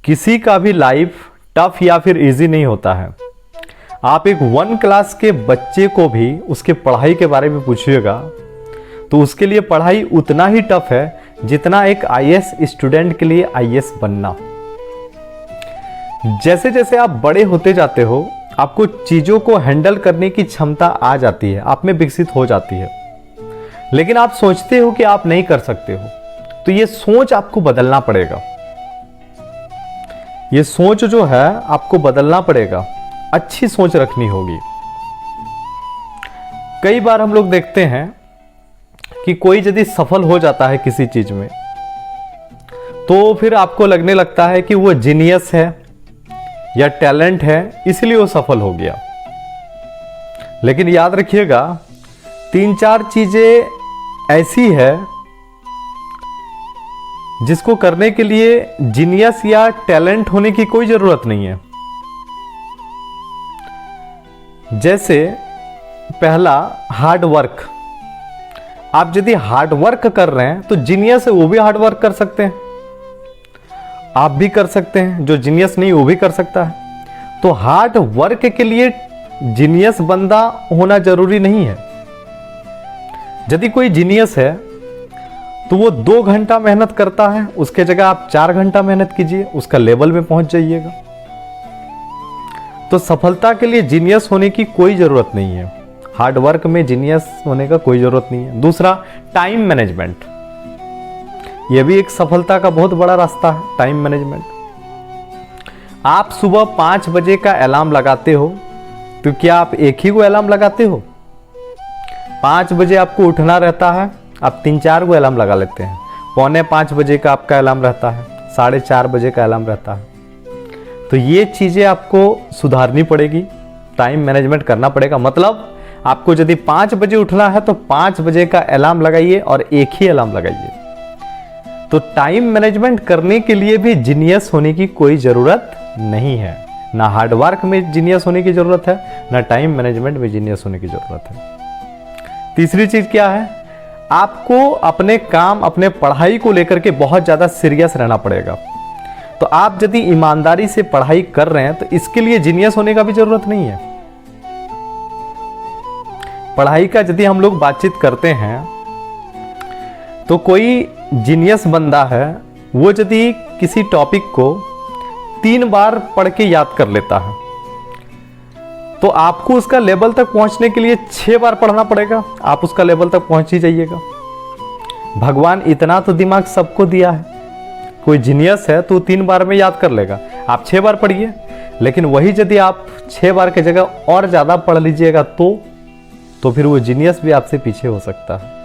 किसी का भी लाइफ टफ या फिर इजी नहीं होता है। आप एक 1 क्लास के बच्चे को भी उसके पढ़ाई के बारे में पूछिएगा तो उसके लिए पढ़ाई उतना ही टफ है जितना एक आईएएस स्टूडेंट के लिए आईएएस बनना। जैसे जैसे आप बड़े होते जाते हो आपको चीज़ों को हैंडल करने की क्षमता आ जाती है, आप में विकसित हो जाती है, लेकिन आप सोचते हो कि आप नहीं कर सकते हो। तो ये सोच आपको बदलना पड़ेगा। ये सोच जो है आपको बदलना पड़ेगा, अच्छी सोच रखनी होगी। कई बार हम लोग देखते हैं कि कोई यदि सफल हो जाता है किसी चीज में तो फिर आपको लगने लगता है कि वो जीनियस है या टैलेंट है, इसलिए वो सफल हो गया। लेकिन याद रखिएगा 3-4 चीजें ऐसी है जिसको करने के लिए जीनियस या टैलेंट होने की कोई जरूरत नहीं है। जैसे पहला हार्ड वर्क। आप यदि हार्ड वर्क कर रहे हैं तो जीनियस है वो भी हार्ड वर्क कर सकते हैं, आप भी कर सकते हैं, जो जीनियस नहीं वो भी कर सकता है। तो हार्ड वर्क के लिए जीनियस बंदा होना जरूरी नहीं है। यदि कोई जीनियस है तो वो 2 घंटा मेहनत करता है, उसके जगह आप 4 घंटा मेहनत कीजिए, उसका लेवल में पहुंच जाइएगा। तो सफलता के लिए जीनियस होने की कोई जरूरत नहीं है, हार्ड वर्क में जीनियस होने का कोई जरूरत नहीं है। दूसरा टाइम मैनेजमेंट, यह भी एक सफलता का बहुत बड़ा रास्ता है, टाइम मैनेजमेंट। आप सुबह 5 बजे का अलार्म लगाते हो तो क्या आप एक ही को अलार्म लगाते हो? 5 बजे आपको उठना रहता है, आप 3-4 को अलार्म लगा लेते हैं। 4:45 बजे का आपका अलार्म रहता है, 4:30 बजे का अलार्म रहता है। तो ये चीजें आपको सुधारनी पड़ेगी, टाइम मैनेजमेंट करना पड़ेगा। मतलब आपको यदि 5 बजे उठना है तो 5 बजे का अलार्म लगाइए और एक ही अलार्म लगाइए। तो टाइम मैनेजमेंट करने के लिए भी जीनियस होने की कोई जरूरत नहीं है, ना हार्ड वर्क में जीनियस होने की जरूरत है, ना टाइम मैनेजमेंट में जीनियस होने की जरूरत है। तीसरी चीज क्या है, आपको अपने काम, अपने पढ़ाई को लेकर के बहुत ज्यादा सीरियस रहना पड़ेगा। तो आप यदि ईमानदारी से पढ़ाई कर रहे हैं तो इसके लिए जीनियस होने का भी जरूरत नहीं है। पढ़ाई का यदि हम लोग बातचीत करते हैं तो कोई जीनियस बंदा है, वो यदि किसी टॉपिक को 3 बार पढ़ के याद कर लेता है तो आपको उसका लेवल तक पहुंचने के लिए 6 बार पढ़ना पड़ेगा, आप उसका लेवल तक पहुंच ही जाइएगा। भगवान इतना तो दिमाग सबको दिया है, कोई जीनियस है तो 3 बार में याद कर लेगा, आप 6 बार पढ़िए। लेकिन वही यदि आप 6 बार की जगह और ज्यादा पढ़ लीजिएगा तो फिर वो जीनियस भी आपसे पीछे हो सकता है।